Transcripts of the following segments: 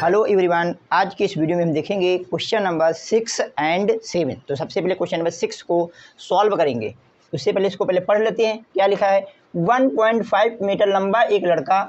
Hello everyone, आज के इस वीडियो में हम देखेंगे क्वेश्चन नंबर 6 एंड 7। तो सबसे पहले क्वेश्चन नंबर 6 को सॉल्व करेंगे। उससे पहले इसको पहले पढ़ लेते हैं। क्या लिखा है? 1.5 मीटर लंबा एक लड़का,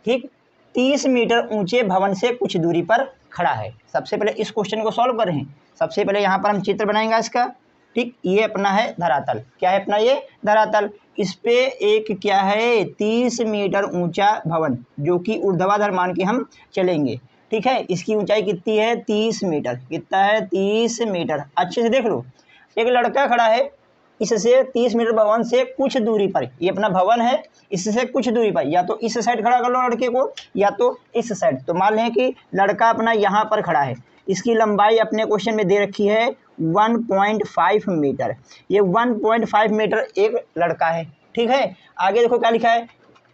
ठीक, 30 मीटर ऊंचे भवन से कुछ दूरी पर खड़ा है। सबसे पहले इस क्वेश्चन को सॉल्व कर रहे हैं। सबसे पहले यहाँ पर हम चित्र बनाएंगे इसका, ठीक। ये अपना है धरातल। क्या है अपना ये धरातल? इस पे एक क्या है 30 मीटर ऊंचा भवन, जो कि ऊर्ध्वाधर मान के हम चलेंगे, ठीक है। इसकी ऊंचाई कितनी है? 30 मीटर। कितना है? 30 मीटर। अच्छे से देख लो, एक लड़का खड़ा है इससे 30 मीटर भवन से कुछ दूरी पर। ये अपना भवन है, इससे कुछ दूरी पर, या तो इस साइड खड़ा कर लो लड़के को, या तो इस साइड। तो मान लें कि लड़का अपना यहाँ पर खड़ा है। इसकी लंबाई अपने क्वेश्चन में दे रखी है 1.5 मीटर। ये 1.5 मीटर एक लड़का है, ठीक है। आगे देखो क्या लिखा है?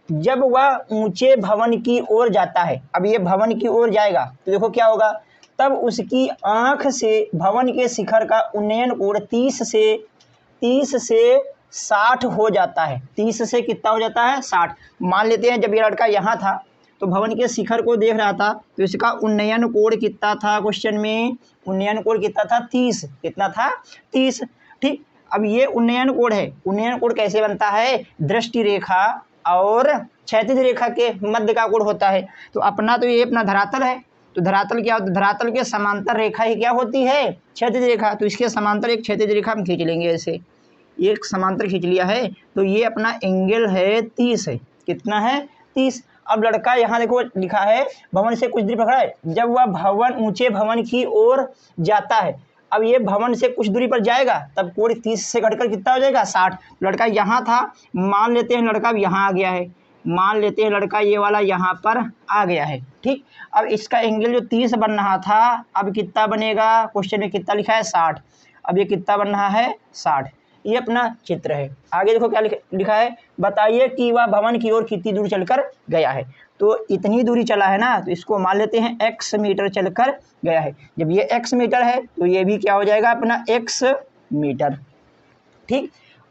जब वह ऊंचे भवन की ओर जाता है, अब ये भवन की ओर जाएगा तो देखो क्या होगा, तब उसकी आंख से भवन के शिखर का उन्नयन कोण 30 से 60 हो जाता है। 30 से कितना हो जाता है? 60। मान लेते हैं जब ये लड़का यहाँ था तो भवन के शिखर को देख रहा था, तो इसका उन्नयन कोण कितना था? क्वेश्चन में उन्नयन कोण कितना था? 30। कितना था? 30, ठीक। अब ये उन्नयन कोण है। उन्नयन कोण कैसे बनता है? दृष्टि रेखा और क्षैतिज रेखा के मध्य का कोण होता है। तो अपना तो ये अपना धरातल है, तो धरातल क्या होता है? धरातल के समांतर रेखा ही क्या होती है? क्षैतिज रेखा। तो इसके समांतर एक क्षैतिज रेखा हम खींच लेंगे ऐसे, ये एक समांतर खींच लिया है, तो ये अपना एंगल है 30 है। कितना है? 30। अब लड़का यहाँ देखो लिखा है भवन से कुछ दूरी पर खड़ा है। जब वह भवन ऊंचे भवन की ओर जाता है, अब ये भवन से कुछ दूरी पर जाएगा, तब कोण 30 से घटकर कितना हो जाएगा? 60। लड़का यहाँ था, मान लेते हैं लड़का अब यहाँ आ गया है, मान लेते हैं लड़का ये वाला यहाँ पर आ गया है, ठीक। अब इसका एंगल जो 30 बन रहा था, अब कितना बनेगा? क्वेश्चन में कितना लिखा है? 60। अब ये कितना बन रहा है? 60। ये अपना चित्र है। आगे देखो क्या लिखा है? बताइए कि वह भवन की ओर कितनी दूर चलकर गया है। तो इतनी दूरी चला है ना, तो इसको मान लेते हैं x मीटर चलकर गया है। जब ये x मीटर है तो ये भी क्या हो जाएगा? अपना x मीटर, ठीक।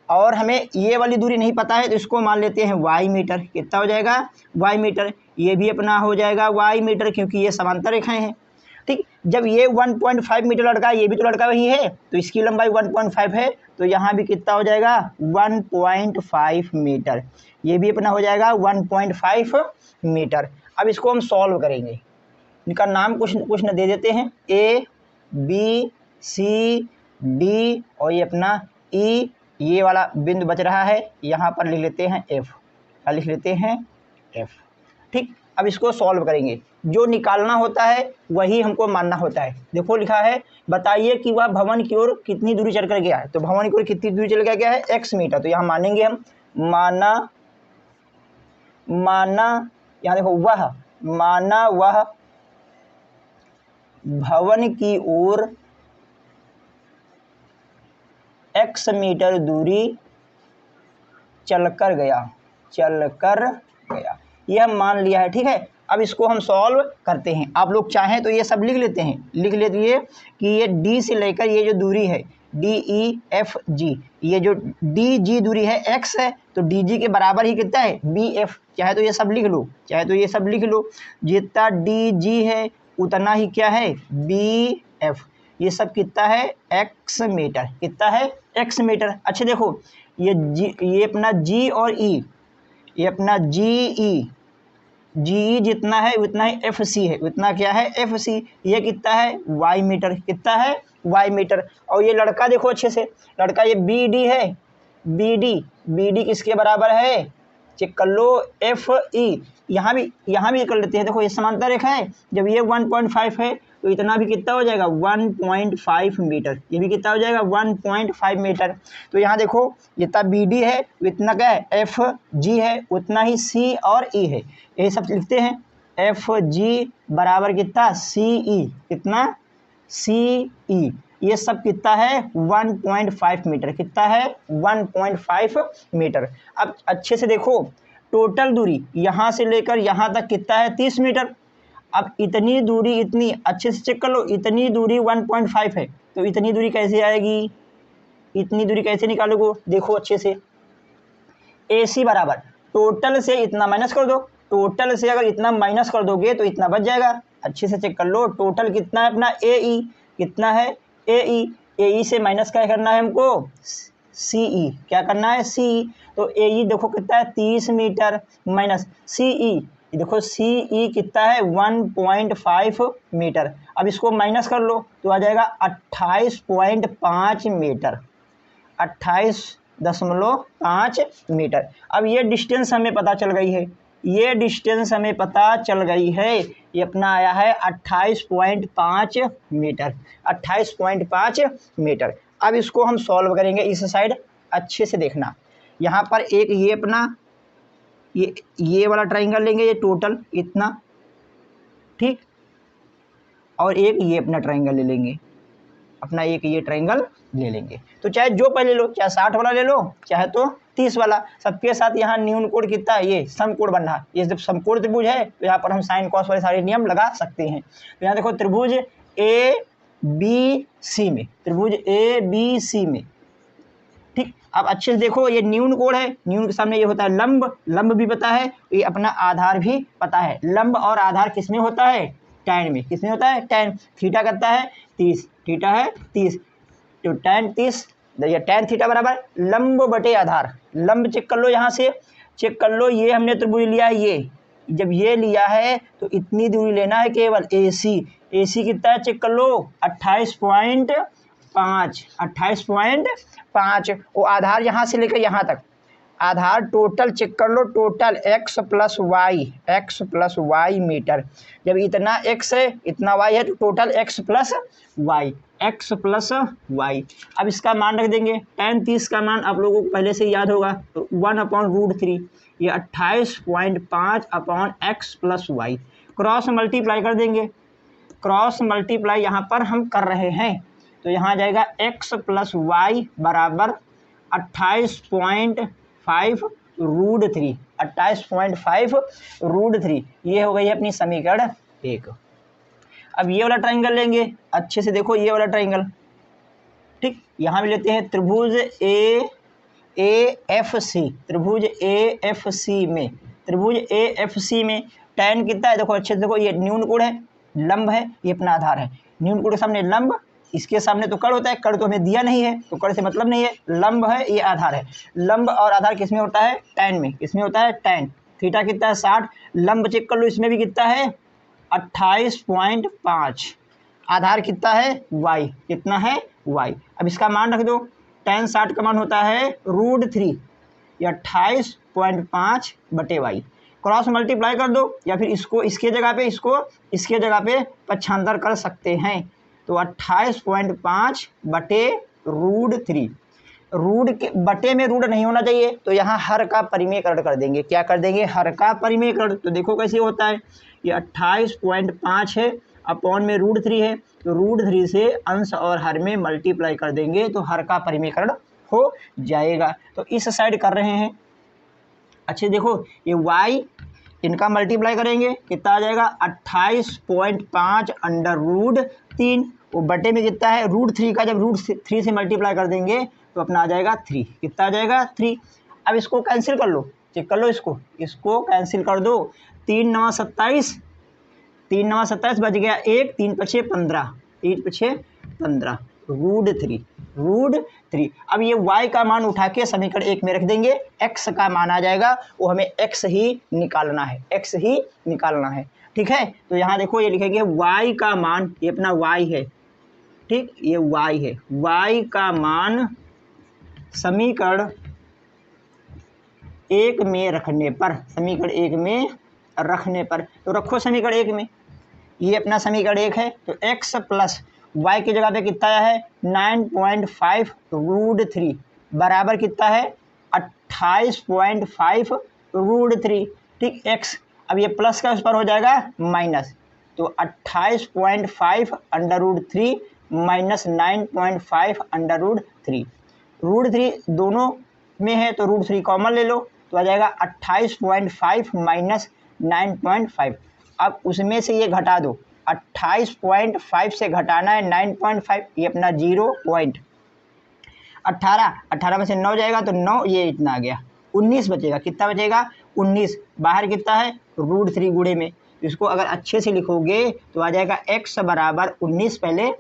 और हमें ये वाली दूरी नहीं पता है तो इसको मान लेते हैं y मीटर। कितना हो जाएगा? y metre. ये भी अपना हो जाएगा y मीटर, क्योंकि ये समांतर रेखाएं हैं, ठीक। जब ये 1.5 मीटर लड़का, ये भी तो लड़का वही है, तो इसकी लंबाई 1.5 है, तो यहाँ भी कितना हो जाएगा? 1.5 मीटर। ये भी अपना हो जाएगा 1.5 मीटर। अब इसको हम सॉल्व करेंगे। इनका नाम कुछ न दे देते हैं, A B C D और ये अपना E। ये वाला बिंदु बच रहा है, यहाँ पर लिख लेते हैं F। क्या लिख लेते हैं? F, ठीक। अब इसको सॉल्व करेंगे। जो निकालना होता है वही हमको मानना होता है। देखो लिखा है, बताइए कि वह भवन की ओर कितनी दूरी चलकर गया है। तो भवन की ओर कितनी दूरी चल गया है? x metre. तो यहाँ मानेंगे हम, माना यहाँ देखो माना वह भवन की ओर x मीटर दूरी चलकर गया, यह मान लिया है, ठीक है। अब इसको हम सॉल्व करते हैं। आप लोग चाहें तो ये सब लिख लेते हैं, लिख लेते कि ये D से लेकर ये जो दूरी है DEFG, ये जो DG दूरी है x है, तो DG के बराबर ही कितना है? BF। चाहे तो ये सब लिख लो, जितना DG है उतना ही क्या है? BF। ये सब कितना है? x metre. कितना है? x metre. अच्छा देखो, ये अपना G और E, ये अपना GE जितना है उतना ही FC है, उतना क्या है? FC। ये कितना है? y metre. कितना है? y metre. और ये लड़का देखो अच्छे से, लड़का ये BD है, BD किसके बराबर है? चेक कर लो, FE। यहाँ भी कर लेते हैं। देखो ये समांतर रेखा है, जब ये 1.5 है तो इतना भी कितना हो जाएगा? 1.5 मीटर। ये भी कितना हो जाएगा? 1.5 मीटर। तो यहाँ देखो जितना BD है उतना क्या है? FG है, उतना ही C और E है। यही सब लिखते हैं, FG बराबर कितना? CE। कितना? CE। ये सब कितना है? 1.5 मीटर। कितना है? 1.5 मीटर। अब अच्छे से देखो, टोटल दूरी यहाँ से लेकर यहाँ तक कितना है? 30 मीटर। अब इतनी दूरी, इतनी अच्छे से चेक कर लो, इतनी दूरी 1.5 है, तो इतनी दूरी कैसे आएगी? इतनी दूरी कैसे निकालोगे? देखो अच्छे से, AC बराबर टोटल से इतना माइनस कर दो, टोटल से अगर इतना माइनस कर दोगे तो इतना बच जाएगा, अच्छे से चेक कर लो। टोटल कितना है अपना AE, कितना है AE से माइनस क्या करना है हमको CE, क्या करना है CE। तो AE देखो कितना है 30 मीटर माइनस CE, देखो CE कितना है 1.5 मीटर। अब इसको माइनस कर लो तो आ जाएगा 28.5 मीटर, 28.5 मीटर। अब ये डिस्टेंस हमें पता चल गई है, ये डिस्टेंस हमें पता चल गई है, ये अपना आया है 28.5 मीटर, 28.5 मीटर। अब इसको हम सॉल्व करेंगे इस साइड, अच्छे से देखना। यहाँ पर एक ये अपना ये वाला ट्राइंगल लेंगे, ये टोटल इतना, ठीक, और एक ये अपना ट्राइंगल ले लेंगे, अपना एक ये ट्राइंगल ले लेंगे। तो चाहे जो पहले लो, चाहे 60 वाला ले लो, चाहे तो 30 वाला। सबके साथ यहाँ न्यून कोण कितना है, ये समकोण बन रहा। ये जब समकोण त्रिभुज है तो यहाँ पर हम साइन कॉस वाले सारे नियम लगा सकते हैं। तो यहाँ देखो त्रिभुज ABC में, त्रिभुज ABC में, ठीक। अब अच्छे से देखो, ये न्यून कोण है, न्यून के सामने ये होता है लंब, लंब भी पता है, ये अपना आधार भी पता है। लंब और आधार किसमें होता है, tan में। किसमें होता है, tan। थीटा करता है 30, थीटा है 30, तो tan 30, ये tan थीटा बराबर लंब बटे आधार। लंब चेक कर लो, यहाँ से चेक कर लो, ये हमने त्रिभुज लिया है, ये जब ये लिया है तो इतनी दूरी लेना है केवल AC कितना है चेक कर लो 28.5, 28.5। वो आधार यहाँ से लेकर यहाँ तक, आधार टोटल चेक कर लो, total x plus y metre. जब इतना x है इतना y है तो टोटल x प्लस वाई। अब इसका मान रख देंगे, tan 30 का मान आप लोगों को पहले से याद होगा, तो 1/√3, ये 28.5 upon x plus y. Cross multiply कर देंगे, क्रॉस मल्टीप्लाई यहाँ पर हम कर रहे हैं, तो यहाँ आ जाएगा x प्लस वाई बराबर 28.5√3, 28.5√3। ये हो गई है अपनी समीकरण 1। अब ये वाला ट्राइंगल लेंगे, अच्छे से देखो ये वाला ट्राइंगल, ठीक। यहाँ भी लेते हैं त्रिभुज AFC, त्रिभुज AFC में, त्रिभुज AFC में tan कितना है देखो, अच्छे से देखो, ये न्यून कोण है, लंब है, ये अपना आधार है। न्यून कोण के सामने लंब, इसके सामने तो कर्ण होता है, कर्ण तो हमें दिया नहीं है तो कर्ण से मतलब नहीं है, लंब है, ये आधार है। लंब और आधार किसमें होता है, tan में। किसमें होता है, tan। थीटा कितना है 60, लंब चेक कर लो, इसमें भी कितना है 28.5, आधार कितना है y, कितना है y। अब इसका मान रख दो, tan 60 का मान होता है √3, या 28.5 बटे y। क्रॉस मल्टीप्लाई कर दो, या फिर इसको इसके जगह पे, इसको इसके जगह पे पक्षांतर कर सकते हैं। तो 28.5 बटे √3, रूट के बटे में रूट नहीं होना चाहिए, तो यहाँ हर का परिमेयकरण कर देंगे। क्या कर देंगे, हर का परिमेयकरण। तो देखो कैसे होता है, ये 28.5 है, अपॉन में √3 है, तो √3 से अंश और हर में मल्टीप्लाई कर देंगे तो हर का परिमेयकरण हो जाएगा। तो इस साइड कर रहे हैं, अच्छे देखो, ये y इनका मल्टीप्लाई करेंगे कितना आ जाएगा 28.5 √3, वो बटे में कितना है √3 का, जब √3 से मल्टीप्लाई कर देंगे तो अपना आ जाएगा 3, कितना आ जाएगा 3। अब इसको कैंसिल कर लो, चेक कर लो, इसको कैंसिल कर दो, 3 9 27, 3 9 27 बच गया 1, 3 5 15, 3 5 15, √3। अब ये y का मान उठा के समीकरण 1 में रख देंगे, x का मान आ जाएगा, वो हमें x ही निकालना है, x ही निकालना है, ठीक है। तो यहाँ देखो ये लिखेंगे y का मान, ये अपना y है, ठीक, ये y है, y का मान समीकरण 1 में रखने पर, समीकरण 1 में रखने पर, तो रखो समीकरण 1 में, ये अपना समीकरण 1 है, तो x प्लस y की जगह पे कितना आया है 9.5 √3 बराबर कितना है 28.5 √3, ठीक। x, अब ये प्लस का उस पर हो जाएगा माइनस, तो 28.5 √3 माइनस 9.5 √3, √3 दोनों में है तो √3 कॉमन ले लो, तो आ जाएगा 28.5 माइनस 9.5। अब उसमें से ये घटा दो, 28.5 से घटाना है 9.5, ये अपना 0.18 में से 9 जाएगा तो 9, ये इतना आ गया, 19 बचेगा, कितना बचेगा 19, बाहर कितना है √3 गुणे में, इसको अगर अच्छे से लिखोगे तो आ जाएगा x बराबर 19, पहले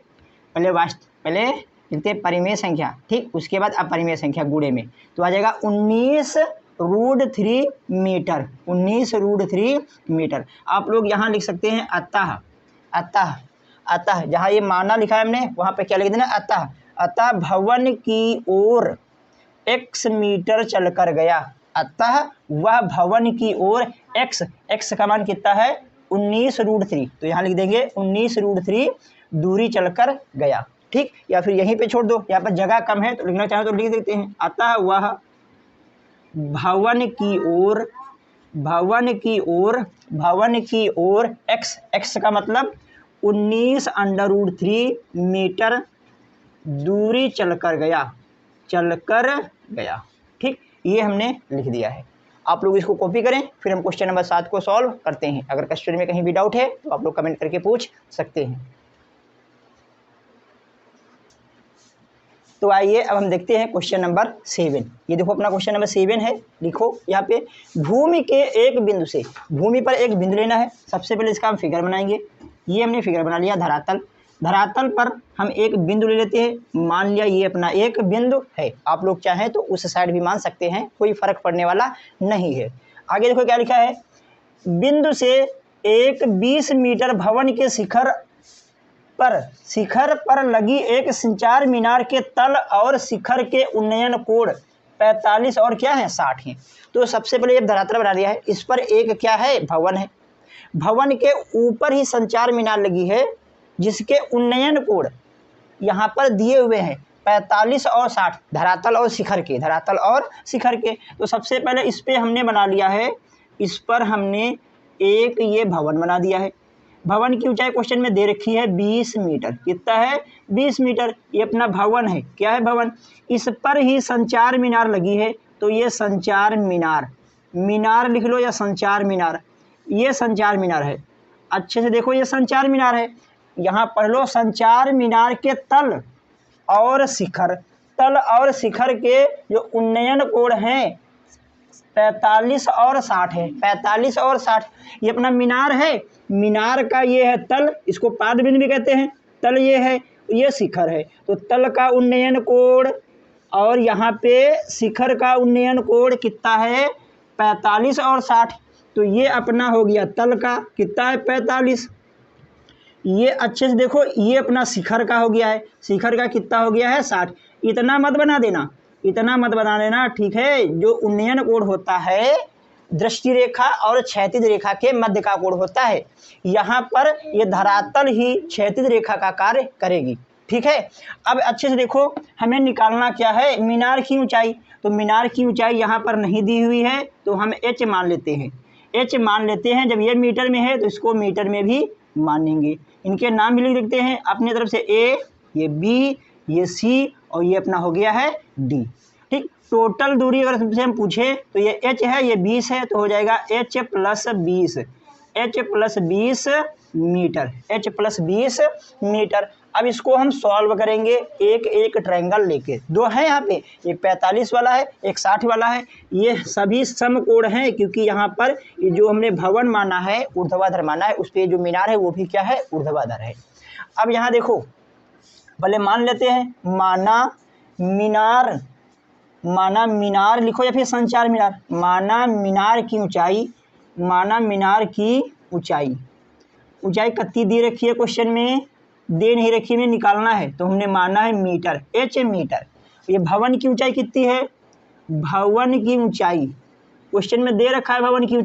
लिखते हैं परिमेय संख्या, ठीक, उसके बाद अपरिमेय संख्या गुणे में, तो आ जाएगा 19√3 मीटर, 19√3 मीटर। आप लोग यहाँ लिख सकते हैं अतः जहाँ ये माना लिखा है हमने वहाँ पे क्या लिख देना, अतः भवन की ओर x मीटर चलकर गया, अतः वह भवन की ओर x का मान कितना है 19√3, तो यहाँ लिख देंगे 19√3 दूरी चलकर गया, ठीक। या फिर यहीं पे छोड़ दो, यहाँ पर जगह कम है तो लिखना चाहो तो लिख देते हैं, अतः वह भवन की ओर x का मतलब 19√3 मीटर दूरी चलकर गया, ठीक। ये हमने लिख दिया है। आप लोग इसको कॉपी करें, फिर हम क्वेश्चन नंबर 7 को सॉल्व करते हैं। अगर क्वेश्चन में कहीं भी डाउट है तो आप लोग कमेंट करके पूछ सकते हैं। तो आइए अब हम देखते हैं क्वेश्चन नंबर 7। ये देखो अपना क्वेश्चन नंबर 7 है। लिखो यहाँ पे भूमि के एक बिंदु से, भूमि पर एक बिंदु लेना है। सबसे पहले इसका हम फिगर बनाएंगे। ये हमने फिगर बना लिया धरातल पर हम एक बिंदु ले लेते हैं। मान लिया ये अपना एक बिंदु है, आप लोग चाहें तो उस साइड भी मान सकते हैं, कोई फर्क पड़ने वाला नहीं है। आगे देखो क्या लिखा है, बिंदु से एक 20 मीटर भवन के शिखर पर लगी एक संचार मीनार के तल और शिखर के उन्नयन कोण 45 और क्या है 60 हैं। तो सबसे पहले ये धरातल बना लिया है, इस पर एक क्या है भवन है, भवन के ऊपर ही संचार मीनार लगी है जिसके उन्नयन कोण यहाँ पर दिए हुए हैं 45 और 60, धरातल और शिखर के। तो सबसे पहले इस पे हमने बना लिया है, इस पर हमने एक ये भवन बना दिया है। भवन की ऊंचाई क्वेश्चन में दे रखी है 20 मीटर, कितना है 20 मीटर। ये अपना भवन है, क्या है भवन, इस पर ही संचार मीनार लगी है, तो ये संचार मीनार लिख लो या संचार मीनार, ये संचार मीनार है। अच्छे से देखो ये संचार मीनार है, यहाँ पढ़ लो संचार मीनार के तल और शिखर के जो उन्नयन कोण हैं 45 और 60 है, 45 और 60। ये अपना मीनार है, मीनार का ये है तल, इसको पाद बिंदु भी कहते हैं, तल ये है, ये शिखर है। तो तल का उन्नयन कोण और यहाँ पे शिखर का उन्नयन कोण कितना है 45 और 60। तो ये अपना हो गया तल का कितना है 45। ये अच्छे से देखो ये अपना शिखर का हो गया है, शिखर का कितना हो गया है 60। इतना मत बना देना, ठीक है। जो उन्नयन कोण होता है दृष्टि रेखा और क्षैतिज रेखा के मध्य का कोण होता है, यहाँ पर ये धरातल ही क्षैतिज रेखा का कार्य करेगी, ठीक है। अब अच्छे से देखो हमें निकालना क्या है मीनार की ऊंचाई। तो मीनार की ऊंचाई यहाँ पर नहीं दी हुई है तो हम h मान लेते हैं। जब ये मीटर में है तो इसको मीटर में भी मानेंगे। इनके नाम भी लिख देते हैं अपनी तरफ से, A, ये B, ये C और ये अपना हो गया है D, ठीक। टोटल दूरी अगर हमसे हम पूछे तो ये h है, ये 20 है, तो हो जाएगा h प्लस 20 मीटर। अब इसको हम सॉल्व करेंगे एक ट्रायंगल लेके। दो है यहाँ पे, एक 45 वाला है, एक 60 वाला है। ये सभी समकोण हैं क्योंकि यहाँ पर ये जो हमने भवन माना है ऊर्ध्वाधर माना है, उस पर जो मीनार है वो भी क्या है ऊर्ध्वाधर है। अब यहाँ देखो पहले मान लेते हैं माना मीनार लिखो या फिर संचार मीनार। माना मीनार की ऊंचाई कितनी दे रखी है क्वेश्चन में, दे नहीं रखी में निकालना है तो हमने माना है मीटर, h मीटर। ये भवन की ऊंचाई कितनी है, भवन की ऊंचाई क्वेश्चन में दे रखा है, भवन की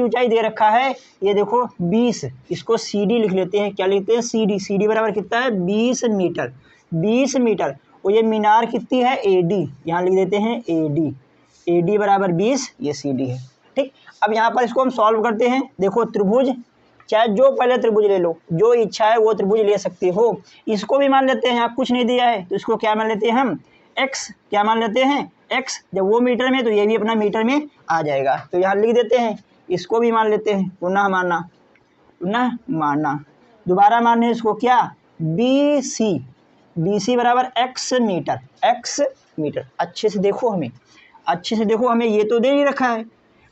ऊंचाई दे रखा है, ये देखो 20, इसको CD लिख लेते हैं। क्या लिखते हैं CD बराबर कितना है 20 मीटर। और ये मीनार कितनी है AD, यहाँ लिख देते हैं AD बराबर 20, ये CD है, ठीक। अब यहाँ पर इसको हम सॉल्व करते हैं। देखो त्रिभुज, चाहे जो पहले त्रिभुज ले लो, जो इच्छा है वो त्रिभुज ले सकते हो। इसको भी मान लेते हैं, यहाँ कुछ नहीं दिया है तो इसको क्या मान लेते हैं हम x, क्या मान लेते हैं x। जब वो मीटर में तो ये भी अपना मीटर में आ जाएगा, तो यहाँ लिख देते हैं। इसको भी मान लेते हैं, पुनः माना दोबारा मानने इसको क्या BC बराबर x मीटर। अच्छे से देखो हमें ये तो दे नहीं रखा है,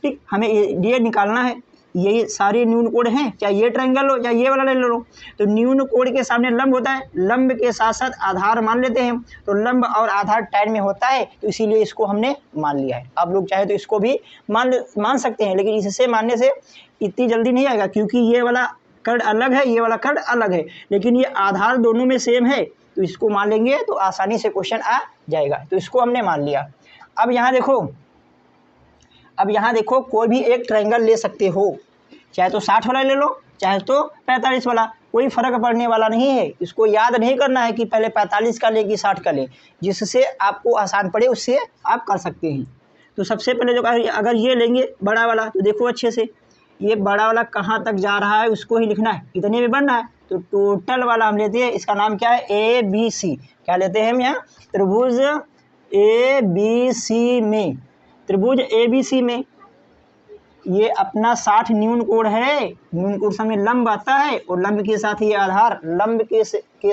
ठीक। हमें ये निकालना है, यही सारे न्यून कोड हैं, चाहे ये ट्रायंगल हो चाहे ये वाला ले लो। तो न्यून कोड के सामने लंब होता है, लंब के साथ साथ आधार मान लेते हैं। तो लंब और आधार tan में होता है, तो इसीलिए इसको हमने मान लिया है। आप लोग चाहे तो इसको भी मान सकते हैं, लेकिन इससे मानने से इतनी जल्दी नहीं आएगा, क्योंकि ये वाला कर्ण अलग है, ये वाला कर्ण अलग है, लेकिन ये आधार दोनों में सेम है, तो इसको मान लेंगे तो आसानी से क्वेश्चन आ जाएगा। तो इसको हमने मान लिया। अब यहाँ देखो कोई भी एक ट्रायंगल ले सकते हो, चाहे तो 60 वाला ले लो चाहे तो 45 वाला, कोई फर्क पड़ने वाला नहीं है। इसको याद नहीं करना है कि पहले 45 का ले कि 60 का ले, जिससे आपको आसान पड़े उससे आप कर सकते हैं। तो सबसे पहले जो अगर ये लेंगे बड़ा वाला, तो देखो अच्छे से ये बड़ा वाला कहाँ तक जा रहा है उसको ही लिखना है, इतने में बनना है। तो टोटल वाला हम लेते हैं, इसका नाम क्या है, ABC। क्या लेते हैं हम यहाँ, त्रिभुज ABC में, त्रिभुज ABC में ये अपना 60 न्यून कोण है। न्यून कोण समय लंब आता है और लंब के साथ ये आधार, लंब के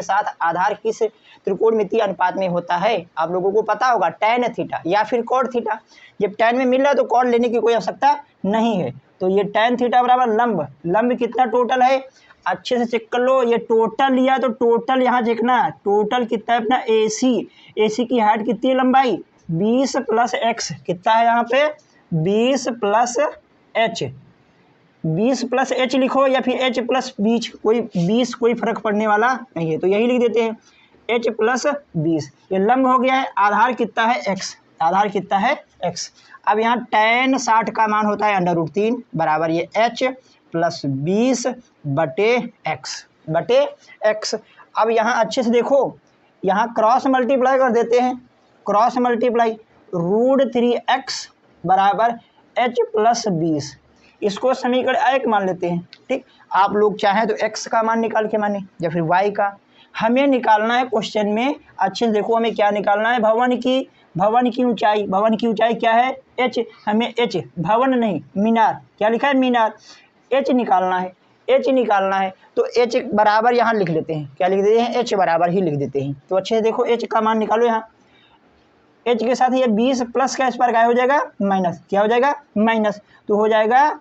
साथ आधार किस त्रिकोणमितीय अनुपात में होता है, आप लोगों को पता होगा, tan थीटा या फिर cot थीटा। जब tan में मिल रहा है तो cot लेने की कोई आवश्यकता नहीं है। तो ये tan थीटा बराबर लंब, लंब कितना टोटल है, अच्छे से चेक कर लो। ये टोटल लिया तो टोटल यहाँ देखना है, टोटल कितना है अपना AC की हाइट कितनी है, लंबाई 20 + x कितना है यहाँ पे 20 + h, 20 + h लिखो या फिर h + 20, कोई 20 कोई फर्क पड़ने वाला नहीं है, तो यही लिख देते हैं h + 20। ये लंब हो गया है, आधार कितना है x, आधार कितना है x। अब यहाँ tan 60 का मान होता है √3 बराबर ये h + 20 बटे x। अब यहाँ अच्छे से देखो, यहाँ क्रॉस मल्टीप्लाई कर देते हैं, क्रॉस मल्टीप्लाई √3x बराबर h + 20, इसको समीकरण 1 मान लेते हैं। ठीक, आप लोग चाहें तो x का मान निकाल के माने या फिर y का, हमें निकालना है क्वेश्चन में। अच्छे से देखो हमें क्या निकालना है, भवन की ऊंचाई, भवन की ऊंचाई क्या है h, हमें h, भवन नहीं मीनार, क्या लिखा है मीनार, h निकालना है। तो h बराबर यहाँ लिख लेते हैं, क्या लिख देते हैं, h बराबर ही लिख देते हैं। तो अच्छे से देखो h का मान निकालो, यहाँ h के साथ ये 20 प्लस का इस पर क्या हो जाएगा माइनस, क्या हो जाएगा माइनस, तो हो जाएगा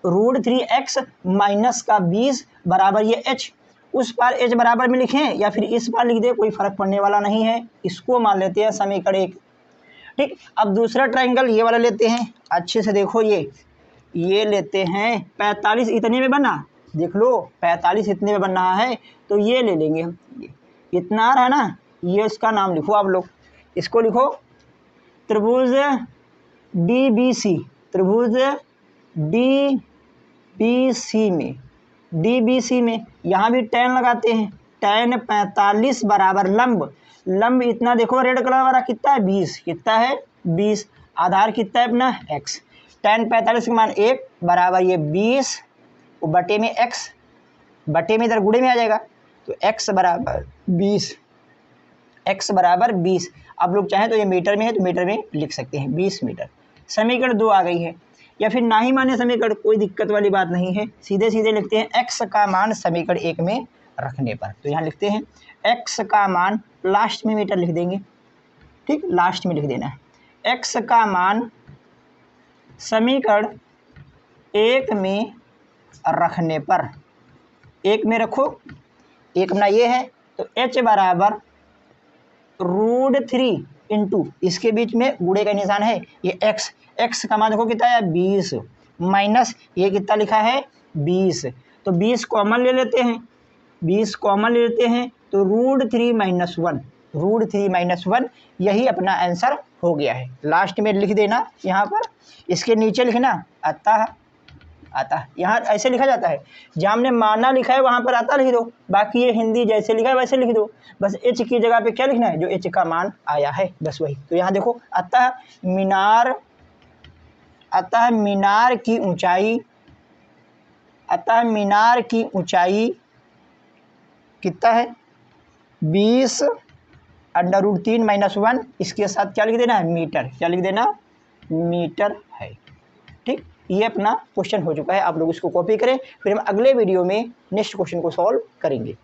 √3x माइनस का 20 बराबर ये h। उस पार h बराबर में लिखें या फिर इस पार लिख दे, कोई फर्क पड़ने वाला नहीं है, इसको मान लेते हैं समीकरण 1। ठीक, अब दूसरा ट्रायंगल ये वाला लेते हैं। अच्छे से देखो ये लेते हैं 45, इतने में बना, देख लो 45 इतने में बन रहा है, तो ये ले लेंगे हम, इतना आ रहा है ना, ये इसका नाम लिखो आप लोग, इसको लिखो त्रिभुज DBC, त्रिभुज DBC में यहाँ भी tan लगाते हैं, tan 45 बराबर लंब इतना देखो रेड कलर वाला कितना है 20, कितना है 20, आधार कितना है अपना x, tan 45 का मान 1 बराबर ये 20 बटे में x, बटे में इधर गुणे में आ जाएगा, तो x बराबर 20। आप लोग चाहें तो ये मीटर में है तो मीटर में लिख सकते हैं 20 मीटर। समीकरण 2 आ गई है, या फिर ना ही माने समीकरण, कोई दिक्कत वाली बात नहीं है, सीधे लिखते हैं x का मान समीकरण 1 में रखने पर। तो यहाँ लिखते हैं x का मान, लास्ट में मीटर लिख देंगे, ठीक, लास्ट में लिख देना है, x का मान समीकरण 1 में रखने पर, 1 में रखो, 1 अपना ये है, तो h बराबर √3 इंटू, इसके बीच में गुणे का निशान है, ये x का मान देखो कितना है 20 माइनस ये कितना लिखा है 20, तो 20 कॉमन ले लेते हैं, 20 कॉमन ले लेते हैं, तो √3 - 1 यही अपना आंसर हो गया है। लास्ट में लिख देना यहाँ पर, इसके नीचे लिखना अतः, यहाँ ऐसे लिखा जाता है, जहाँ हमने माना लिखा है वहाँ पर आता लिख दो, बाकी ये हिंदी जैसे लिखा है वैसे लिख दो, बस h की जगह पे क्या लिखना है, जो h का मान आया है बस वही। तो यहाँ देखो अतः मीनार की ऊंचाई कितना है 20 √3 - 1, इसके साथ क्या लिख देना है मीटर, क्या लिख देना मीटर है। ठीक, ये अपना क्वेश्चन हो चुका है, आप लोग इसको कॉपी करें, फिर हम अगले वीडियो में नेक्स्ट क्वेश्चन को सॉल्व करेंगे।